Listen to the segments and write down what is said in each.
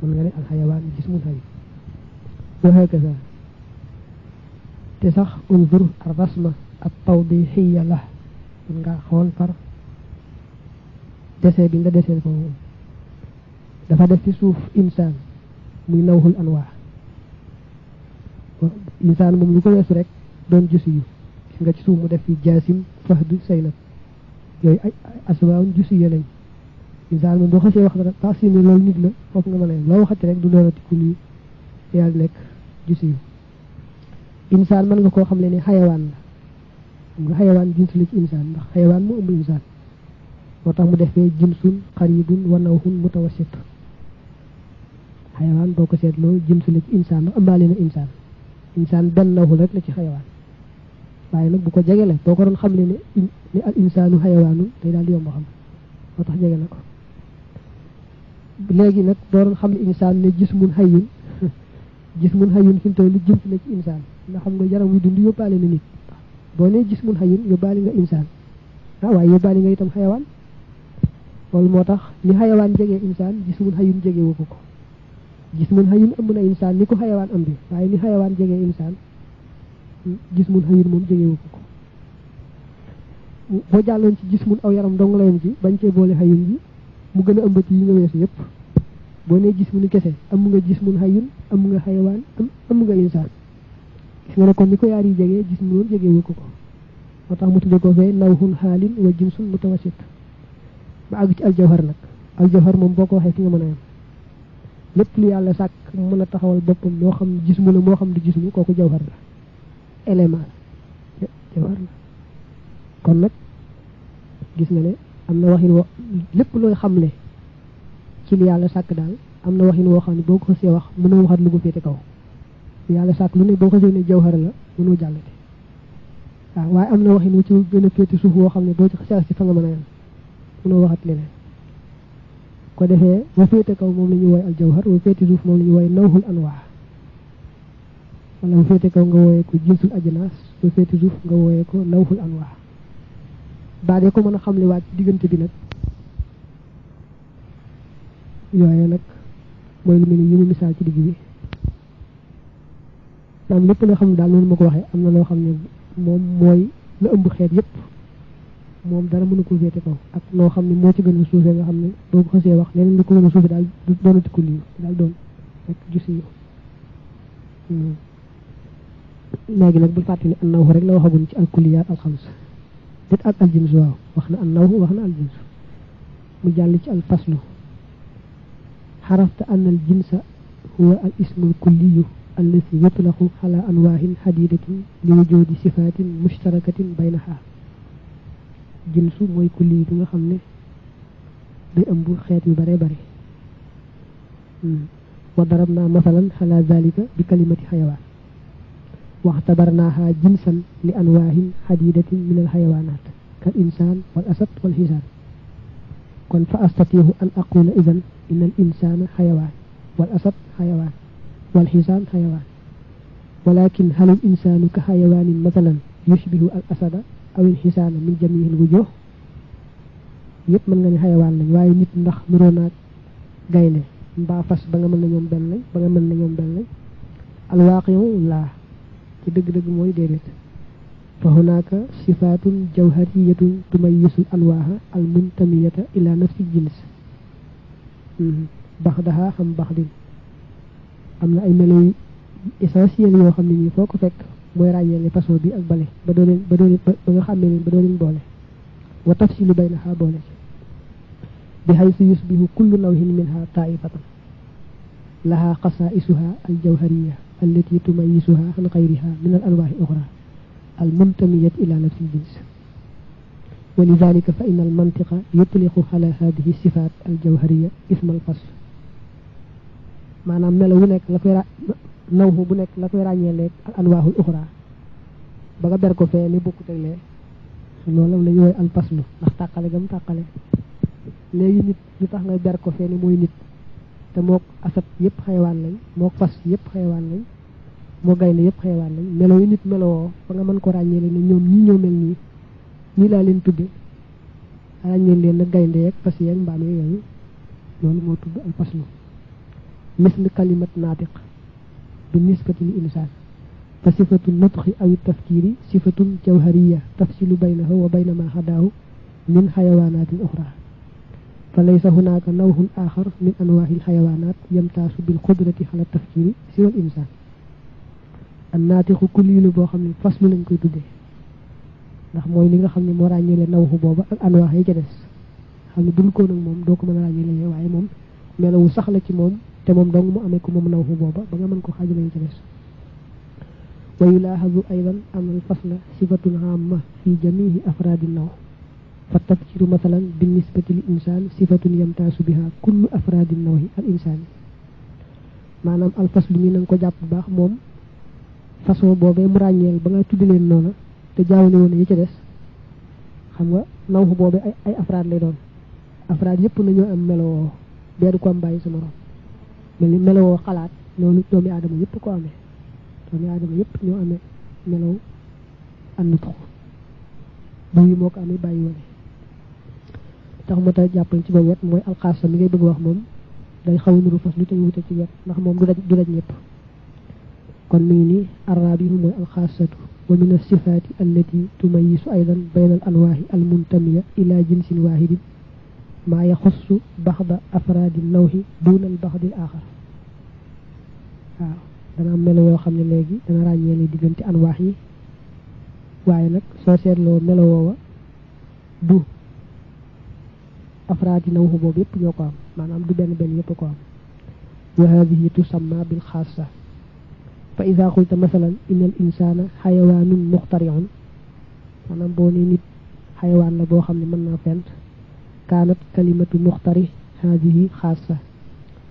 mën nga ne al xayawaan jismun hayy wa hakaza te sax unzur ar rasma at tawdihiya la mën nga xool par dessin bi nga dessin ko dafa def ci suuf insaan muy nawhul anwaa insaan moom lu ko weesu rek doon jusi yu gis nga ci suuf mu def fi jaasim fahdu saynab yooyu ay asmaawun jusi ya lañ insaan moom boo xasee wax dara tax si ne loolu nit la foofu nga mën a loo waxati rek du doonati ku lii yàlla nekk jusi yu insaan mën nga koo xam ne xayawaan la nga xayawaan jinsu la ci insaan ndax xayawaan mu ëmb insaan moo tax mu defee jinsun xaribun wa nawhun mutawassit xayawaan boo ko seetloo jinsu la ci insaan ndax ëmbaale na insaan benn nawhul rek la ci xayawaan waaye nag bu ko jege la boo ko doon xam ne al insaanu xayawaanu day daal di yomb xam moo tax jege na ko léegi nag boo doon xam ne insaan ne jismun hayyun jismun hayyun fi mu toll jinsu la ci insaan nga xam nga yaram wi dund yóbbaale na nit boo nee jismun hayyun yóbbaale nga insaan waaye yóbbaale nga itam xayawaan loolu moo tax ni xayawaan jegee insaan jismun hayyun jegewu ko jismun hayyun ëmb na insaan ni ko xayawaan ëmbi waaye ni xayawaan jegee insaan jismun hayyun moom jegewu ko boo jàlloon ci jismun aw yaram dong la yem ci bañ cee boole hayyun bi mu gën a ëmbati yi nga weesu yépp boo nee jismun kese ëmb nga jismun hayyun ëmb nga xayawaan ëmb nga insaan gis nga ne kon ni ko yaar yi jegee jismun jegewu ko moo tax mu tudde ko fee nawhun xaalin wa jinsun mutawassit ba àgg ci aljawhar nag aljawhar moom boo ko waxee fi nga mën a yem lépp lu yàlla sàkk mën a taxawal boppam moo xam jismu la moo xam du jismu kooku jawhar la élément la jawhar la kon nag gis nga ne am na waxin wo lépp looy xamle ci li yàlla sàkk daal am na waxin woo xam ne boo ko xasee wax mënoo waxat lu ko féete kaw yàlla sàkk lu ne boo xasee ne jawhar la mënoo jàllate waaw waaye am na waxin wu ci gën a féete suuf woo xam ne boo ci xasee ci fa nga mën a yem mënoo waxat leneen ko defee wa féete kaw moom la ñuy woy al jawhar wa féete suuf moom la ñuy woy nawhul anwaa wala wa féete kaw nga wooyee ko jinsul ajnaas wa féete suuf nga wooyee ko nawhul anwaa daa dee ko mën a xamle waat ci diggante bi nag yooye nag mooy lu mel ni yi mu misaal ci digg bi am lépp loo xam ne daal noonu ma ko waxee am na loo xam ne moom mooy la ëmb xeet yépp moom dara mënu ko féete kaw ak loo xam ne moo ci gën a suufee nga xam ne boo ko xasee wax leneen lu ko gën a suufee daal doonati ko lii daal doon rek gis yi léegi nag bul fàtte ne annawhu rek la waxagun ci alkuliyaat alxams dit ak aljins waaw wax na annawhu wax na aljins mu jàll ci alfaslu xarafta anna aljinsa huwa al ismu alkulliyu allati yutlaqu ala anwaahin hadidatin li wujudi sifatin mushtarakatin baynaha jinsu mooy kulli bi nga xam ne day ëmb xeet yu bare bare wa darabna masalan ala zalika bi kalimati xayawaan waxtabarnaha jinsan li anwaahin hadidatin min al xayawaanaat kal insaan wal asad wal xisaan kon fa astatiihu an aqula idan inna al insaana xayawaan wal asad xayawaan wal xisaan xayawaan walakin hal al insaanu ka xayawaanin masalan yushbihu al asada aw al xisaana min jamii al wujuh yëpp mën nga ne xayawaan lañ waaye nit ndax nuroo naag gaynde mbaa fas ba nga mën na ñoom benn lañ ba nga mën na ñoom benn lañ al waaqi'u laa ci dëgg-dëgg mooy déedéet fa hunaaka sifaatun jawhariyatun tumayyisul anwaaha al muntamiyata ila nafsi jins baxdaha xam baxdin am na ay melo yu essentiel yoo xam ne nii foo ko fekk mooy ràññeele façon bi ak bale ba nga xàmmee leen ba doo leen boole wa tafsilu baynaha boole ci bi haythu yusbihu kullu nawhin minha taifatan laha qasaa'isuha al jawhariya allati tumayyisuha an ghayriha min al anwaahi ukhra al muntamiyat ila nafsi al jins wa lidhalika fa inna al mantiqa yutliqu ala hadhihi sifat al jawhariya ism al fasl maanaam melo wu nekk la koy nawhu bu nekk la koy ràññeeleeg al anwaahul uxra ba nga ber ko fee ni bokkut ak lee loolu la ñuy woy al faslu ndax tàqale gam tàqale léegi nit lu tax nga ber ko fee ni mooy nit te mook asat yëpp xayawaan lañ mook fas yëpp xayawaan lañ moo gaynde yëpp xayawaan lañ melo yi nit melowoo ba nga mën ko ràññeele ne ñoom ñii ñoo mel nii laa leen tudde ràññeel leen nag gaynde yeeg fas yeeg mbaam yeeg yooyu loolu moo tudd al faslu misl kalimat naatiq bi nisbati li insaan fa sifatu nutqi aw tafkiri sifatun jawhariya tafsilu baynahu wa bayna ma hadaahu min xayawaanatin uxra fa laysa hunaaka nawhun axar min anwaahi alxayawaanaat yamtaasu bil qudrati ala tafkiri siwa al insaan an naatiqu kulli lu boo xam ne faslu lañ koy tuddee ndax mooy li nga xam ne moo ràññeele nawxu booba ak anwaax yi ca des xam ne dul ko nag moom doo ko mën a ràññeele waaye moom melawu sax la ci moom te moom dong mu amee ko moom nawxu booba ba nga mën ko xaajale yi ca des wa yulaahazu aydan an al fasla sifatun amma fi jamihi afraadi naw fa tafkiru masalan bi nisbati li insaan sifatun yamtaasu biha kullu afraadi nawhi al insaani maanaam al faslu mi nanga ko jàpp bu baax moom façon boobee mu ràññeel ba nga tuddi leen noona te jaawale woon yi ca des xam nga nawxu boobee ay afraad lay doon afraad yëpp nañoo am melowoo bee du ko am bàyyi sa morom mel ni melowoo xalaat loolu doomi aadama yëpp ko amee doomi aadama yëpp ñoo amee melow annutxu bu yi moo ko amee bàyyi woon tax moo tax jàppal ci boobu wet mooy alxaasa mi ngay bëgg wax moom day xaw nuru fas lu te wute ci wet ndax moom du daj ñëpp kon mi ngi nii arraabihu mooy alxaasatu wa min as-sifaati allati tumayyisu aydan bayna al anwaahi al muntamiya ila jinsin waahidin maa yaxussu baxda afraadi nawhi duuna al baxdi al aaxar waaw dana am melo yoo xam ne léegi dana ràññeele diggante anwaax yi waaye nag soo seetloo melo woowa du afraadi nawhu boobu yëpp ñoo ko am maanaam du benn yëpp ko am wa haadihi tusamma bil xaasa fa ida qulta masalan inna al insana xayawaanun muxtariun maanaam boo ne nit xayawaan la boo xam ne mën naa fent kaanat kalimatu muxtari haadihi xaasa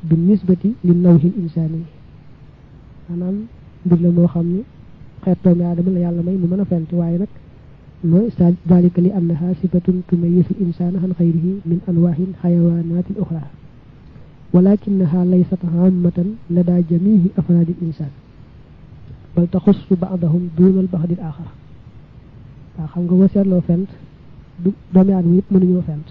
bi nisbati li nawhi l insaani maanaam mbir la moo xam ne xeet doomi aadama la yàlla may mu mën a fent waaye nag mooy dalika li annaha sifatun tumayyisu l insana an xayrihi min anwaahi l xayawaanaati l uxra walakinaha laysat aamatan lada jamihi afraadi l insaan bal taxussu ba'dahum duunal ba'dil aaxar waaw xam nga boo seetloo fent du doomi aadama yëpp mënuñoo fent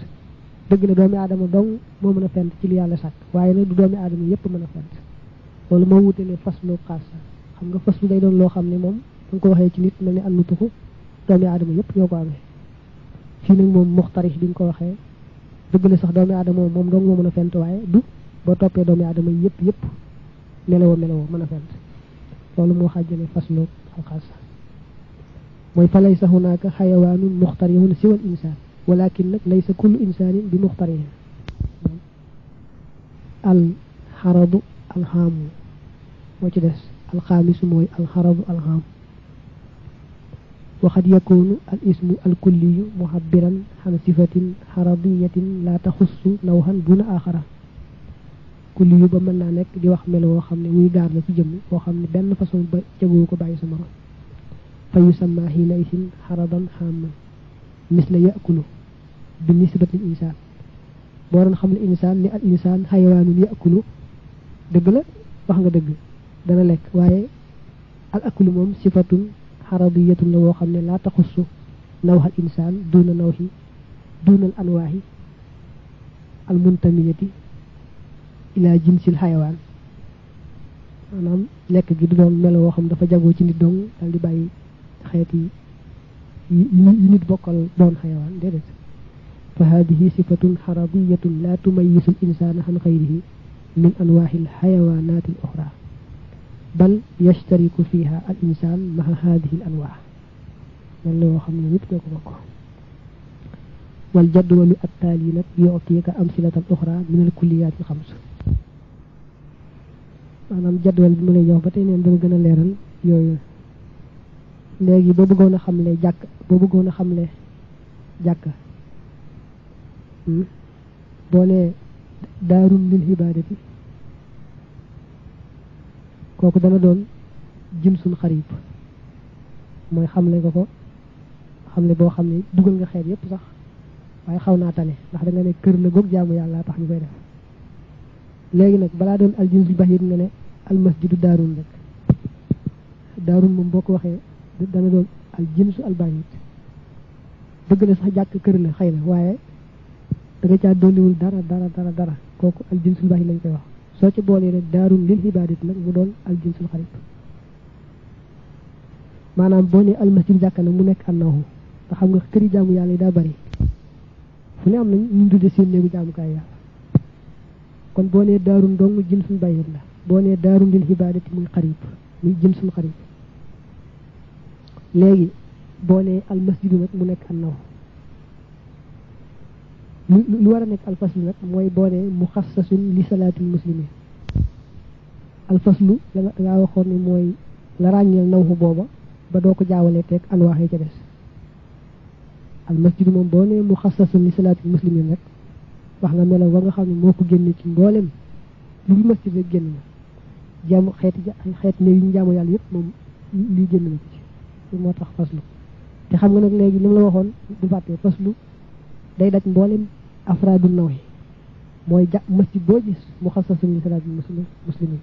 dëgg la doomi aadama dong moo mën a fent ci li yàlla sàkk waaye nag du doomi aadama yëpp mën a fent loolu moo wutale faslu xaasa xam nga faslu day doon loo xam ne moom da nga ko waxee ci nit mel ni àndu tuxu doomi aadama yëpp ñoo ko amee fii nag moom muxtarix bi nga ko waxee dëgg la sax doomi aadama moom dong moo mën a fent waaye du boo toppee doomi aadama yëpp melowoo mën a fent loolu moo xàjjale faslu alxaasa mooy fa laysa hunaaka xayawaanun muxtarihun siwal insaan walakin nag laysa kullu insaanin bi muxtarihin al xaradu alxaamu moo ci des alxaamisu mooy alxaradu alxaam waxad yakunu al ismu al kulliyu muhabbiran xan sifatin xaradiyatin la taxussu nawhan duna aaxara kulli yu ba mën naa nekk di wax melo woo xam ne wuy gaar la ci jëmm boo xam ne benn façon ba jagoo ko bàyyi sa morom fa yusamma xiina isin xaradan xamman misla yakulu bi nisbati l insaan boo doon xam ne insaan ni al insaan xayawaanun yakulu dëgg la wax nga dëgg dana lekk waaye al akulu moom sifatun xaradiyatun la woo xam ne laa taxussu nawxal insaan duuna nawxi duunal anwaaxi al muntamiyati ila jinsil xayawaan maanaam lekk gi du doon melo woo xam dafa jagoo ci nit dong dal di bàyyi xeet yi nit bokkal doon xayawaan déedéet fa hadihi sifatun xaradiyatun la tumayyisu l insana an xayrihi min anwaaxi l xayawaanaati l oxra bal yashtariku fiha al insan maha hadihi l anwaax mel woo xam ne nit ñoo ko bokk wal jadwalu attaali nag yu'tika amsilatan oxra min al kulliyaat al xams maanaam jadwal bi mu lay jox ba tey neen dana gën a leeral yooyu léegi boo bëggoon a xamle jàkk boo nee daarun lil ibaadati kooku dana doon jinsul xarib mooy xamle nga ko xamle boo xam ne dugal nga xeet yépp sax waaye xaw naa tane ndax da nga ne kër la goog jaamu yàlla tax ñu koy def léegi nag balaa doon al jinsul bahir nga ne al masjidu daarun rek daarun moom boo ko waxee dana doon al jinsu al bahir dëgg la sax jàkk kër la xëy na waaye da nga caa dolliwul dara kooku al jinsul bahir lañ koy wax soo ci boolee nag daarun lil ibaadati nag mu doon al jinsul xarib maanaam boo ne al masjid jàkka nag mu nekk annahu te xam nga këri jaamu yàlla yi daa bari fu ne am nañ ñu tudde seen néegu jaamukaay yàlla kon boo nee daarun dong jinsul bayit la boo nee daarun lil ibaadati muy xarib muy jinsul xarib léegi boo nee al masjidu nag mu nekk annahu lu war a nekk alfaslu nag mooy boo nee muxassasun li salaatil muslimin alfaslu la nga waxoon ne mooy la ràññeel nawxu booba ba doo ko jaawalee teeg anwaax yi ca des al masjidu moom boo nee muxassasun li salaatil muslimin rek wax nga melaw ba nga xam ne moo ko génne ci mboolem lu dul masjid rek génn na jaamu xeet ne yu ñu jaamu yàlla yëpp moom lii génn na ci moo tax faslu te xam nga nag léegi li mu la waxoon du fàttee faslu day daj mboolem afraadu naw yi mooy masjid boo gis muxassasun li salaatil muslimin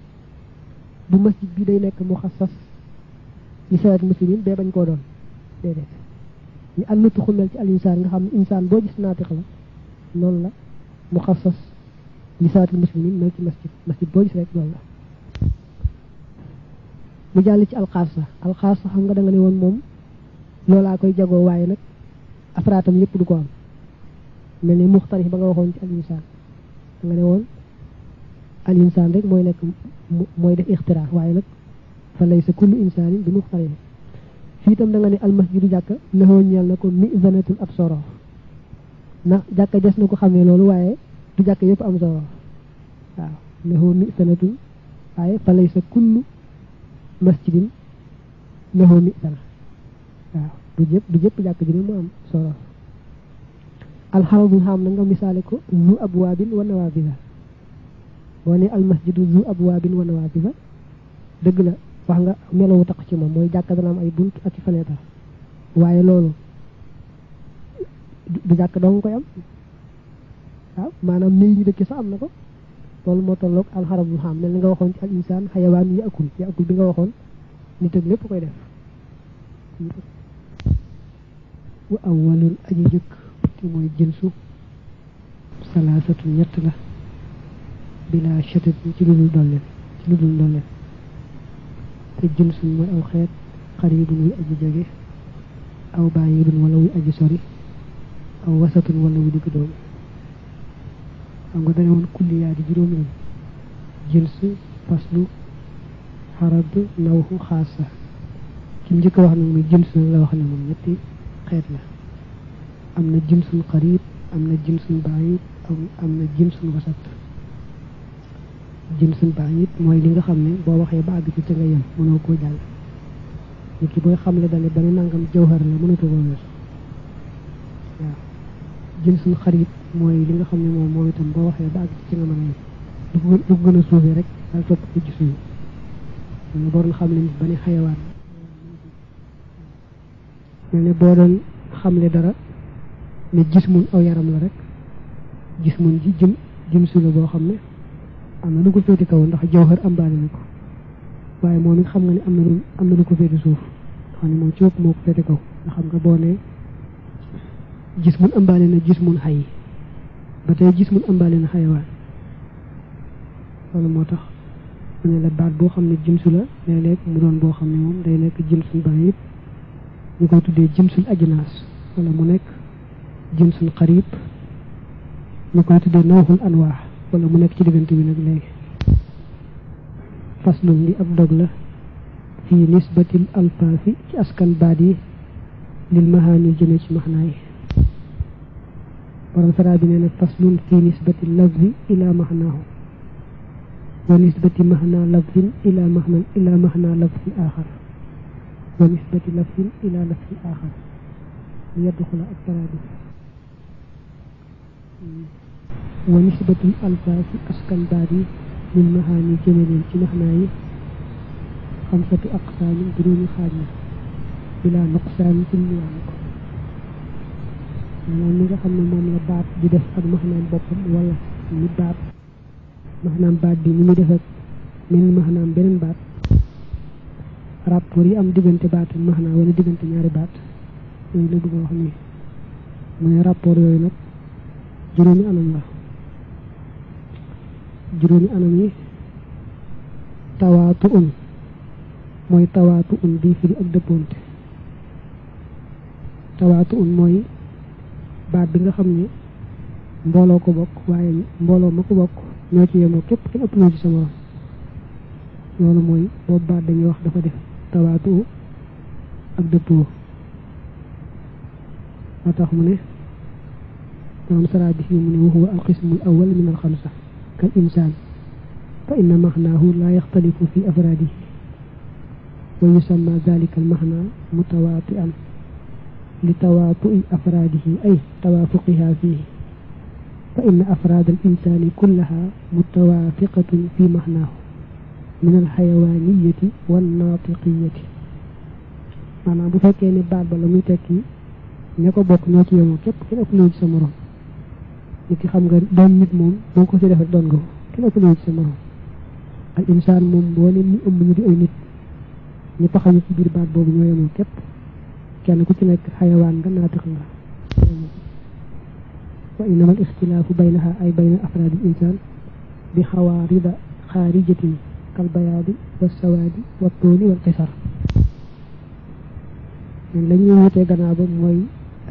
bu masjid bi day nekk muxassas li salaatil muslimin bee bañ koo doon déedéet ñu ànd na tuxumel ci al insaan nga xam ne insaan boo gis naatiq la noonu la muxassas li salaatil muslimin mel ci masjid boo gis rek loolu la mu jàll ci alxaasa xam nga da nga ne woon moom loolaa koy jagoo waaye nag afraatam yëpp du ko am mel ni muxtarif ba nga waxoon ci al insaan da nga ne woon al insaan rek mooy nekk mooy def ixtiraa waaye nag fa laysa kullu insaanin bi muxtarif fii itam da nga ne al masjidu jàkka lëxoo ñeel na ko mizanatul ab soro na jàkka des na ko xamee loolu waaye du jàkka yëpp am soro waaw lëxoo mizanatul waaye fa laysa kullu masjidin lëxoo mizana waaw du jëpp jàkka ji ne mu am soro alxaradul xam na nga misaale ko zu abwaabin wa nawaafisa boo ne al masjidu zu abwaabin wa nawaafisa dëgg la wax nga melowu tax ci moom mooy jàkka dana am ay bunt ak i fenêtre waaye loolu du jàkk doo nga koy am waaw maanaam néy ñu dëkk sax am na ko loolu moo tolloog alxarabul xam mel ni nga waxoon ci al insaan xayawaan yi akul bi nga waxoon nit ak lépp koy def wa awwalul aji jëkk te mooy jinsu salaasatu ñett la bila shatat ci lu dul dolleen te jinsu mooy aw xeet xaribun wuy aji jege aw baayidun wala wuy aji sori aw wasatun wala wuy digg doomu xam nga dane woon kulliyaa di juróom lañ jinsu faslu xarab nawxu xaasa ki njëkk wax nag muy jinsu nag la wax ne moom ñetti xeet la am na jinsun xarib am na jinsun baayid am na jinsun wasat jinsun baayid mooy li nga xam ne boo waxee ba àgg ci ca nga yem mënoo koo jàll nit ki booy xamle dane ba ne nangam jawhar la mënatu koo weesu waaw jinsun xarib mooy li nga xam ne moom itam boo waxee ba àgg ci ca nga mën a yem lu ko gën a suufee rek daal topp ko ci suuf mene boo doon xam le nit ba ne xayawaan mel ne boo doon xamle dara ne jismun aw yaram la rek jismun ji jimsu la boo xam ne am na lu ko féete kaw ndax jawhar ambaale na ko waaye moom it xam nga ne am na lu ko féete suuf xam ne moom ci bopp moo ko féete kaw nga xam nga boo ne jismun ambaale na jismun xay ba tey jismun ambaale na xayawaan loolu moo tax mu ne la baat boo xam ne jimsu la léeg-léeg mu doon boo xam ne moom day nekk jimsul baayid ñu koy tuddee jimsul ajnaas wala mu nekk jinsul xarib ñu koy tuddee nawxul anwaax wala mu nekk ci diggante bi nag léegi faslun li ab dog la fii nisbatil alfaafi ci askan baat yi lil mahaani jëme ci maxnaa yi borom saraa bi nee na faslun fii nisbatil lafzi ila maxnaahu wa nisbati maxnaa lafzin ila maxnaa lafzin aaxar wa nisbati lafzin ila lafzin aaxar yadxula ak saraa bi wa nisbatul alfaasi askan baat yi lil mahaani jëme leen ci maxnaa yi xamsatu aqsaamin juróomi xaaj la bilaa nuqsaan ci lu wàññi ko maanaam li nga xam ne moom la baat di def ak maxnaam boppam wala ni baat maxnaam baat bi ni muy def ak mel maxnaam beneen baat rapport yi am diggante baat ak maxnaa wala diggante ñaari baat yooyu la bëgg a wax nii mu ne rapport yooyu nag juróomi anam yi tawaatu'un mooy tawaatu'un bi firi ak dëppoonte tawaatu'un mooy baat bi nga xam ne mbooloo ko bokk waaye mbooloo ma ko bokk ñoo ci yemoo képp kenn ëpp na ci sa morom loolu mooy boobu baat dañuy wax dafa def tawaatu ak dëppoo moo tax mu ne moom sara bi mu ne wa huwa alqismu al awwal min al xamsa kal insaan fa inna maxnaahu la yaxtalifu fi afraadihi wa yusamma dalika al maxna mutawaati'an li tawaatu'i afraadihi ay tawaafuqiha fihi fa inna afraad al insaani kullaha mutawaafiqatun fi maxnaahu min al xayawaaniyati wan naatiqiyati maanaam bu fekkee ne baat ba la muy tekki ña ko bokk ñoo ci yemoo képp kenn ëpp ci sa morom nit ki xam nga doon nit moom boo ko ci defee doon nga ko kenn ëpp ci sa morom al insaan moom boo leen ñu ëmb ñu di ay nit ñu taxawu ci biir baat boobu ñoo yemoo képp kenn ku ci nekk xayawaan nga naatiq nga wa innama al ixtilaafu baynaha ay bayna afraadi al insaan bi xawaarida xaarijatin kal bayaadi wa sawaadi wa tooli wal xisar la ñuy wutee gannaaw ba mooy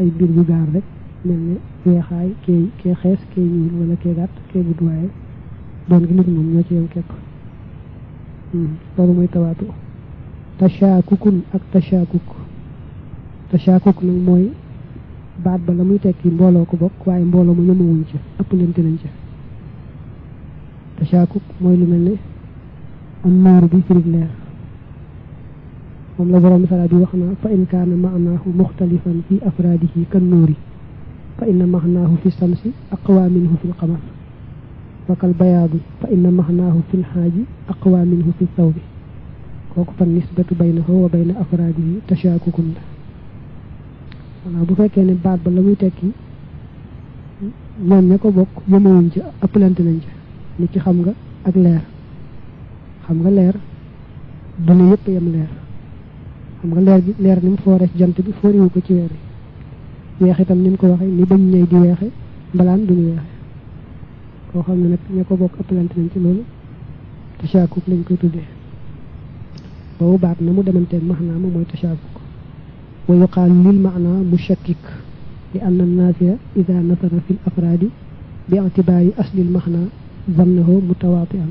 ay mbir yu gaar rek mel ne weexaay kee xees kee ñuul wala kee gàtt kee gudd waaye doon gi nit moom ñoo ci yem képp loolu mooy tawaatu tashaakukun ak tashaakuk nag mooy baat ba la muy tekki mbooloo ko bokk waaye mbooloo ma yemawuñ ca ëpp lente nañ ca tashaakuk mooy lu mel ne am nuur bi firig leer moom la borom sala bi wax na fa in kaana maanaahu muxtalifan fi afraadihi kan nuuri fa inna maxnaahu fi samsi aqwa minhu fi lqamar wa kal bayaadi fa inna maxnaahu fi lxaaji aqwa minhu fi thawbi kooku fan nisbatu baynahu wa bayna afraadihi tashaakukun la maanaam bu fekkee ne baat ba la muy tekki ñoom ña ko bokk yemewuñ ci ëppalante nañ ci nit ki xam nga ak leer xam nga leer duna yëpp yem leer xam nga leer gi leer ni mu foore ci jant bi fooriwu ko ci weer yi weex itam ni mu ko waxee ni bañ ñëy di weexe mbalaan duñu weexe koo xam ne nag ña ko bokk ëppalante nañ ci loolu tashaakuk lañ koy tuddee boobu baat na mu demanteeg maxnaa ma mooy tashaakuk wa yuqaal lil maana mushakkik li anna naafia ida nasara fi l afraadi bi ictibaari asli l maxna zannahu mutawaatian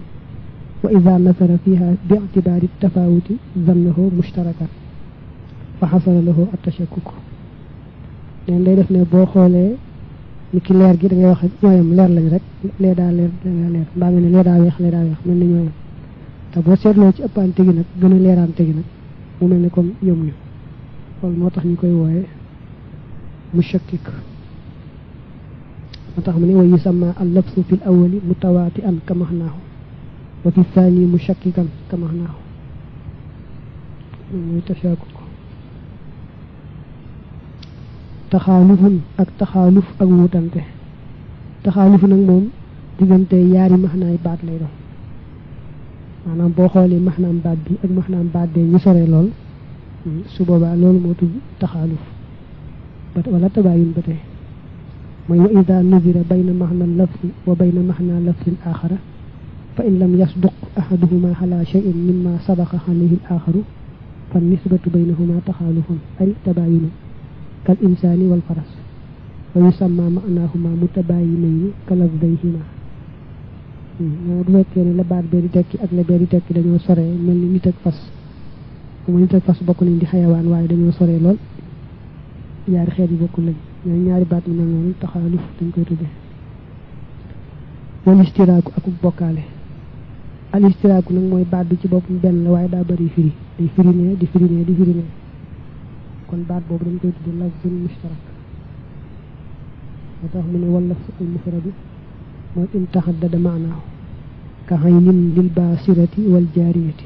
wa ida nasara fiha bi ictibaari tafawuti zannahu mushtarakan fa xasala lahu at-tashakkuk leen day def ne boo xoolee ni ki leer gi da ngay wax ñooyam leer lañ rek lee daa leer mbaa nga ne lee daa weex mel ni ñooyam te boo seetloo ci ëppante gi nag gën a leeraante gi nag mu mel ni comme yom ñu loolu moo tax ñu koy wooye mushakkik moo tax mu ne wa yusamma al-lafzu fi l-awwali mutawaati'an ka maxnaahu wa fi thani mushakkikan ka maxnaahu muy tashakkuk taxaalufun ak taxaaluf ak wutante taxaalufu nag moom diggante yaari maxnaay baat lay doon maanaam boo xoolee maxnaam baat bi ak maxnaam baat bee ñu sore lool su boobaa loolu moo tudd taxaaluf wala tabaayun ba tey mooy wa ida nudira bayna maxna lafzi wa bayna maxna lafzin axara fa in lam yasduq ahaduhuma ala cheyin mimma sabaqa alayhi al axaru fa nisbatu baynahuma taxaalufun ay tabaayunun kal insaani wal faras wa yusamma maanaahuma mutabaayinayni ka lafdayhima moo du fekkee ne la baat bee di tekki ak la bee di tekki dañoo sore mel ni nit ak fas mu nit ak fas bokk nañ di xayawaan waaye dañoo sore lool ñaari xeet yi bokkul lañ ñooy ñaari baat yi mel noonu taxaaluf dañ koy tuddee wal istiraaku ak bokkaale al istiraaku nag mooy baat bi ci boppam benn la waaye daa bari firi day firi ne di firi ne di firi ne kon baat boobu dañ koy tuddee lafzun mushtarak moo tax mu ne wal lafzu al mufradu mooy in taxaddada maanaahu ka aynin lil baasirati wal jaariyati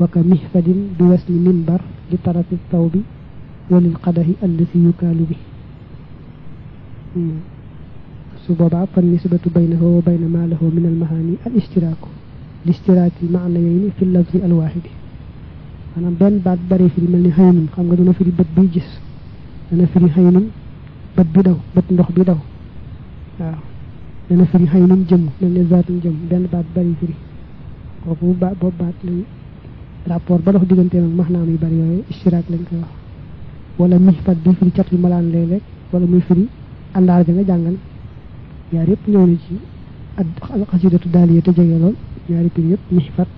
wa ka mihfadin bi wasni minbar li tarafi tawbi wa lil qadahi allati yukaalu bi su boobaa fan nisbatu baynahu wa bayna ma lahu min al mahaani al istiraaku li istiraaki al maanayayni fi lafzi al waahidi maanaam benn baat bari firi mel ni xëynun xam nga dana firi bët bi gis dana firi xëynun bët bi daw bët ndox bi daw waaw dana firi xëynun jëm mel ni zaatun jëm benn baat bari firi foofu boobu baat lañ rapport ba dox diggante ak maxnaam yu bari yooyu istiraak lañ koy wax wala mihfat bi firi catul malaan léeg-léeg wala muy firi àndaar ja nga jàngal ñaar yëpp ñëw na ci al xasidatu daaliya te jege lool ñaari firi yëpp mihfat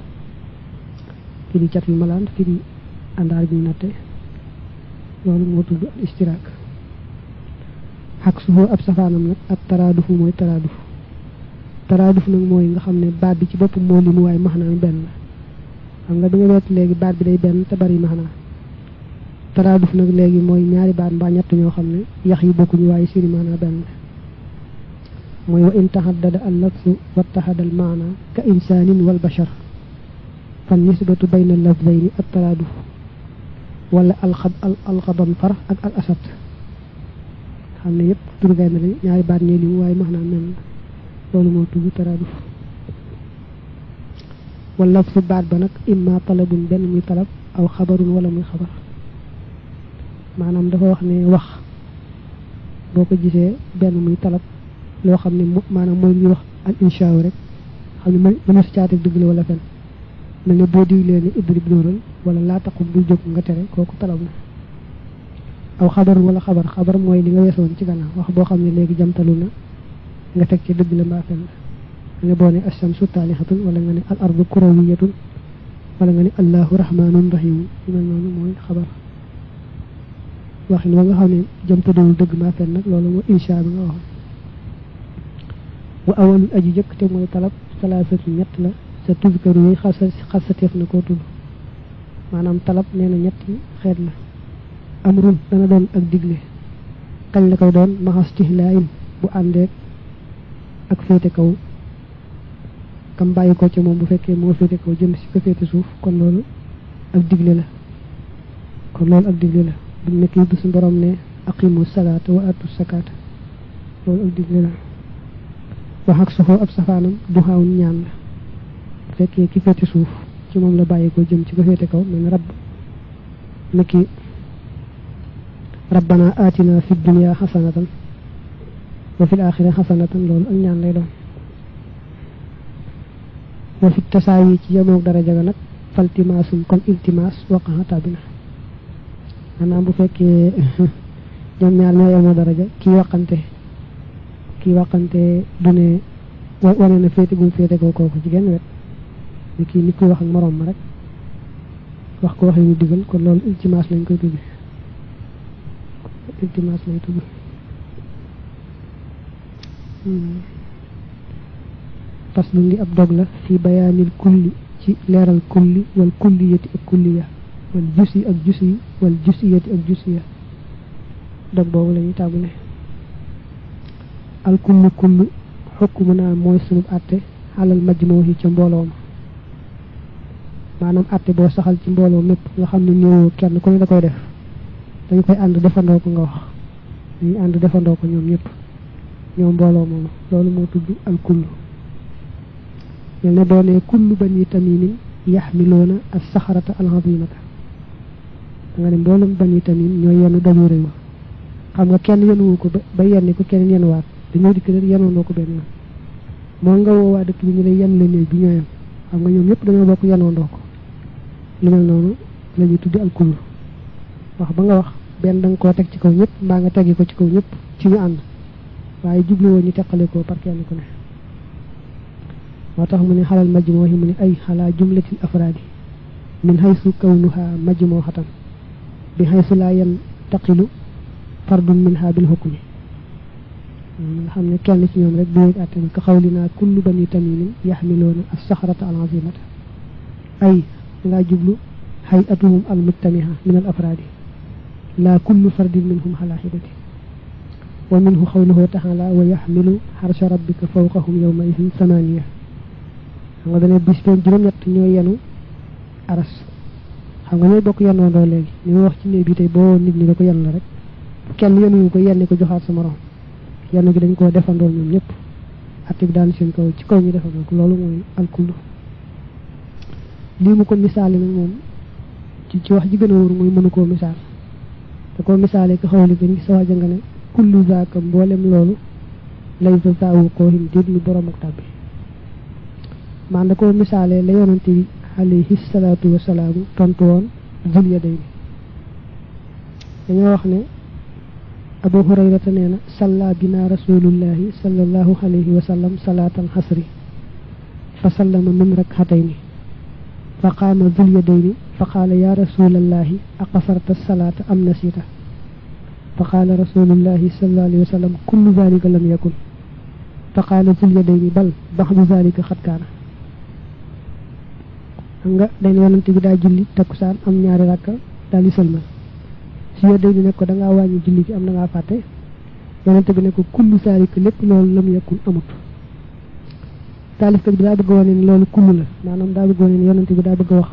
firi catul malaan firi àndaar bi natte loolu moo tudd al istiraak xaq suufoo ab safaanam nag ab taraadufu mooy taraaduf nag mooy nga xam ne baat bi ci boppam moo limu waaye maxnaa mi benn la xam nga bi nga wet léegi baat bi day benn te bari maxnaa taraaduf nag léegi mooy ñaari baat mbaa ñett ñoo xam ne yax yi bokkuñu waaye siri maanaa benn la mooy wa in tahaddada al lafzu wa tahada al maana ka insaanin wal bashar fan nisbatu bayna al lafzayni at taraaduf wala alxaban far ak al asad xam ne yëpp tur benn la ñaari baat ñee limu waaye maxnaa même la loolu moo tudd taraaduf wala fu baat ba nag imma talabun benn muy talab aw xabarun wala muy xabar maanaam dafa wax ne wax boo ko gisee benn muy talab loo xam ne maanaam mooy ñuy wax al inshaaw rek xam ne mën si caatek dëgg la wala fen mel ne boo diglee ne idrib dóoral wala laa taqum bul jóg nga tere kooku talab la aw xabarun wala xabar mooy li nga weesoon ci gannaaw wax boo xam ne léegi jamtalu na nga teg ci dëgg la mbaa fen la nga boo ne ashamsu taalihatun wala nga ne al ardu kurawiyatun wala nga ne allahu rahmanun rahim mel noonu mooy xabar waxin wa nga xam ne jamtaluwul dëgg mbaa fen nag loolu mooy insha bi nga waxoon wa awalul aji jëkk te mooy talab salaasatu ñett la sa tuzkaru yi xasateef na koo tudd maanaam talab nee na ñetti xeet la amrun dana doon ak digle kañ la koy doon maxastihlaayin bu àndeek ak féete kaw kam bàyyi ko ci moom bu fekkee moo féete kaw jëm si ko féete suuf kon loolu ak digle la bu nekk yëpp suñu borom ne aqimu salaata wa atu sakaata loolu ak digle la wax ak suufoo ab safaanam du xaawun ñaan la bu fekkee ki féete suuf ci moom la bàyyi ko jëm ci ko féete kaw mel ne rabb nekki rabbana atina fi dunya xasanatan wa fil axira xasanatan loolu ak ñaan lay doon wa fi tasaawi ci yemoog daraja ga nag faltimaasum kon iltimaas waqaxa tabina maanaam bu fekkee ñoom ñaar ñoo yemoo daraja kii waqante du ne wane na féete gum féete ko kooku ci genn wet ni kii nit kuy wax ak moroom ma rek wax ko wax yu ñu digal kon loolu iltimaas lañ koy tudd iltimaas lay tudd faslu li ab dog la fi bayaanil kulli ci leeral kulli wal kulliyati ak kulliya wal jusi ak jusi wal jusiyati ak jusiya dog boobu la ñuy tàmbale al kullu xukmu naa mooy sunub àtte xalal majmoo yi ca mbooloo ma maanaam àtte boo saxal ci mbooloo mépp nga xam ne ñëwoo kenn ku ne da koy def dañ koy ànd defandoo ko nga wax dañuy ànd defandoo ko ñoom ñëpp ñoom mbooloo moomu loolu moo tudd al kullu mel ne doonee kullu bani tamimin yaxmiloona as saxarata al azimata da nga ne mboolum bani tamim ñooy yenu dañu réew xam nga kenn yenuwu ko ba yenni ko keneen yenuwaat dañoo dikk rek yenoondoo ko benn yoon moo nga woowaa dëkk bi ñu lay yen la néeg bi ñoo yem xam nga ñoom ñëpp dañoo bokk yenoondoo ko lu mel noonu la ñuy tudd al kullu wax ba nga wax benn da nga koo teg ci kaw ñëpp mbaa nga teggi ko ci kaw ñëpp ci ñu ànd waaye jubluwoo ñu teqale ko par kenn ku ne moo tax mu ne xalal majmoo yi mu ne ay xalaa jumlatil afraadi min haysu kawnuha majmuhatan bi haysu laa yantaqilu fardun minha bil hukmi nga xam ne kenn ci ñoom rek du yëg àtte na ka xawlinaa kullu bani tamimin yaxmiloona as saxrata al azimata ay ngaa jublu hayatuhum al mujtamiha min al afraadi laa kullu fardin minhum ala hidati wa minhu xawluhu taala wa yaxmilu xarsha rabbika fawqahum yawma idin samaniya xam nga dane bis pen juróom-ñett ñooy yenu aras xam nga ñooy bokk yenoondoo léegi li ma wax ci néeg bi tey boo nit ñi da ko yenn la rek kenn yenuwu ko yenni ko joxaat sa morom yenn gi dañ koo defandoo ñoom ñëpp atte bi daan seen kaw ci kaw ñu defandoo ko loolu mooy alkullu lii mu ko misaale nag moom ci wax ji gën a wóor mooy mënu koo misaal da koo misaale ko xawli ko ni sa waja nga ne kullu zaaka mboolem loolu lay sa saawu koo him déet lu borom ak tàbbi man da ko misale la yonenti bi alayhi salatu wassalam tontu won Zul Yadayni dañu wax ne Abu Hurayra neena salla bina rasulullahi sallallahu alayhi wa sallam salatan hasri fa sallama min rak'atayn fa qama Zul Yadayni fa qala ya rasulallahi aqasarta as-salata am nasita fa qala rasulullahi sallallahu alayhi wa sallam kullu dhalika lam yakun fa qala Zul Yadayni bal ba'du dhalika qad kana nga dañ yonenti bi da julli takusan am ñaari rakka dal di selma ci Yadayni ne ko da nga wañu julli ci am na nga faté yonenti bi ne ko kullu sarik lepp loolu lam yakun amut talif ko da bëgg wone loolu kullu la manam da bëgg wone yonenti bi da bëgg wax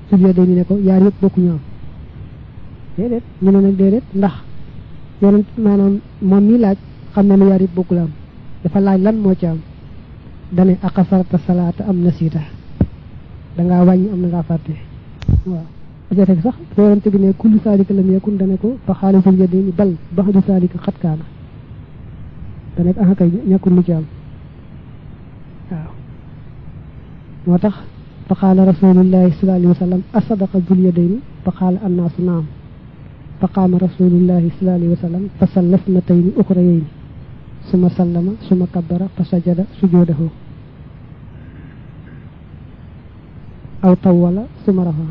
ci Yadayni ne ko yaar yépp bokku ñoom dedet ñu ne nak dedet ndax yonent manam mom mi laaj xamna ne yaar yépp bokku la am dafa laaj lan mo ci am dane aqasarta salata am nasita da nga wañi am na nga faté waaw jotté sax yonent bi ne kullu salika lam yakun dane ko fa khalisul Yadayni bal ba'du salika khat kana dane ah kay ñakul lu ci am waaw motax fa qala rasulullahi sallallahu alayhi wasallam asadaqa Zul Yadayni fa qala an-nas na'am fa qama rasulullahi sallallahu alayhi wasallam fa sallasnatayn ukhrayayn summa sallama summa kabbara fa sajada sujudahu aw tawala summa rafa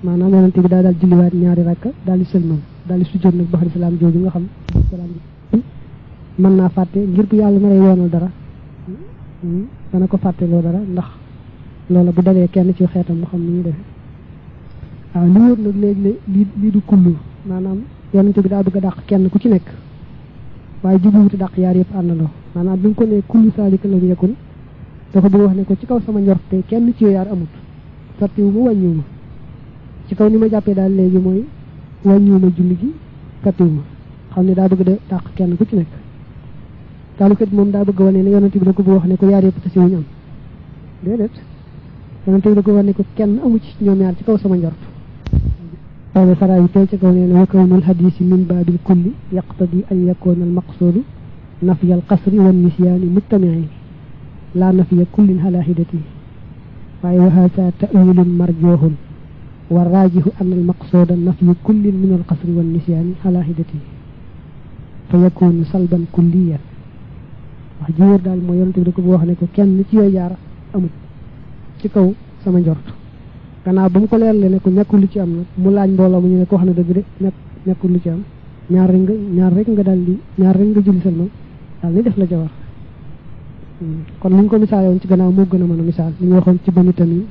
manam yonenti bi dal julli wat ñaari rakka dal selmal dal sujud nak baxri salam joju nga xam salam man na faté ngir bu yalla ma lay yonal dara dana ko faté lo dara ndax loola bu dalé kenn ci xéetam mu xam ni def li wër nak légui li du kullu manam yonenti bi da bëgg dakk kenn ku ci nek waye jubuuti dakk yaar yépp andalo manam bu ko né kullu salika la yakun da ko bëgg wax ne ko ci kaw sama njorté kenn ci yaar amut fatiwu mu wañuma ci kaw ni ma jappé dal légui moy wañuma julli gi fatiwu xamni da bëgg de tak kenn ku ci nek talukat mom da bëgg wone ne yonenti bi da ko bëgg wax ne ko yaar yépp tassi ñu am dedet yonenti bi da ko wone ko kenn amu ci ñoom yaar ci kaw sama njort taw fara yi tay ci kaw ne wa kawnul hadisi min babil kulli yaqtadi an yakuna al maqsud nafi al qasr wa nisyan muttami'in la nafi kullin ala hidati wa hadha ta'wil marjuhun والراجح أن المقصود النفي كل من القصر والنسيان على هدته فيكون صلبا كليا وجور دال مو يونت دako bo xane ko kenn ci yoy jaar amul ci kaw sama njort kana bu ko leerle ne ko nekkul ci am nak mu laaj mbolo mu ñu ne ko xana deug de nekkul ci am ñaar rek nga dal di ñaar rek nga julli selma dal ni def la jawar kon ñu ko misalé won ci gannaaw mo gëna mëna misal ñu waxon ci bani tammi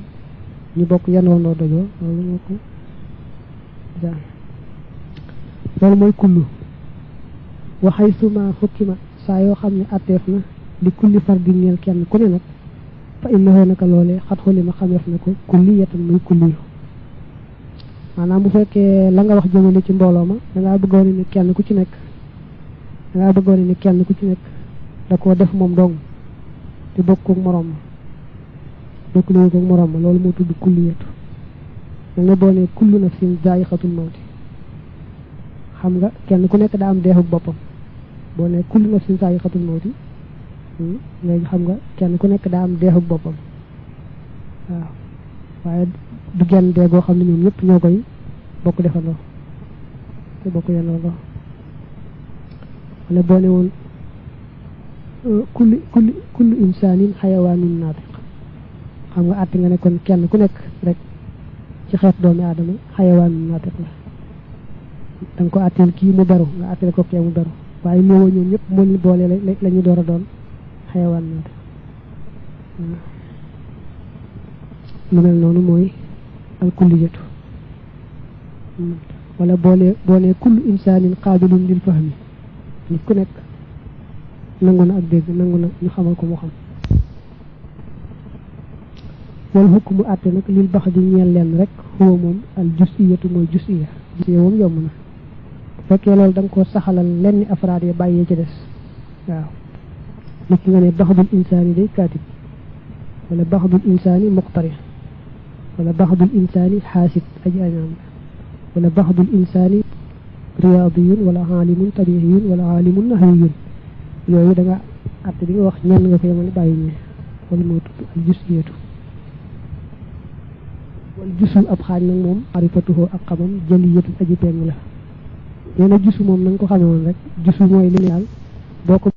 ñu bokk yanono dojo lolu moko ja lolu moy kullu wa haysuma hukima sa yo xamni atef na li kulli fardin ñel kenn ku ne nak fa innahu naka lolé xat xolima xamef na ko kulliyatan muy kulli manam bu fekke la nga wax jëmele ci mbolo ma da nga bëggone ni kenn ku ci nek da nga bëggone ni kenn ku ci nek da ko def mom dong te bokku ak morom bokku ak morom lolu mo tuddu kulliyatu da nga boné kullu nafsin za'iqatul maut xam nga kenn ku nek da am deexu bopam boné kullu nafsin za'iqatul maut légui xam nga kenn ku nek da am deexu bopam waaw waye du genn dé go xamni ñoom ñëpp ñokoy bokku defalo te bokku yalla wala boné won kullu insanin hayawanin natiq xam nga att nga ne kon kenn ku nek rek ci xeet doomi adama hayawanin natiq la dang ko attel ki mu beru nga attel ko ke mu beru waye ñoo ñoom ñëpp mo ñu boole lañu doora doon hayawan natiq lu mel nonu moy al kulliyatu wala boole kullu insanin qabilun lil fahmi nit ku nek nanguna ak deg nanguna ñu xamal ko mu xam wal hukmu atte nak lil baxdi ñeel len rek huwa mom al juz'iyatu moy juz'iyya mom yomna fekke lol dang ko saxalal lenn afraad ya baye ci dess waaw nit nga ne baxdul insani day katib wala baxdul insani muqtari wala baxdul insani hasid aji anam wala baxdul insani riyadiyun wala alimun tabi'iyun wala alimun nahyiyun yoyu da nga att bi nga wax ñen nga ko yemal bayyi ñi wala moo tudd al jusiyatu wal jusu ab xaaj nag moom arifatuhu ak xamam jëliyatu aji peng la nee na jusu moom na nga ko xamee woon rek jusu mooy li daal boo ko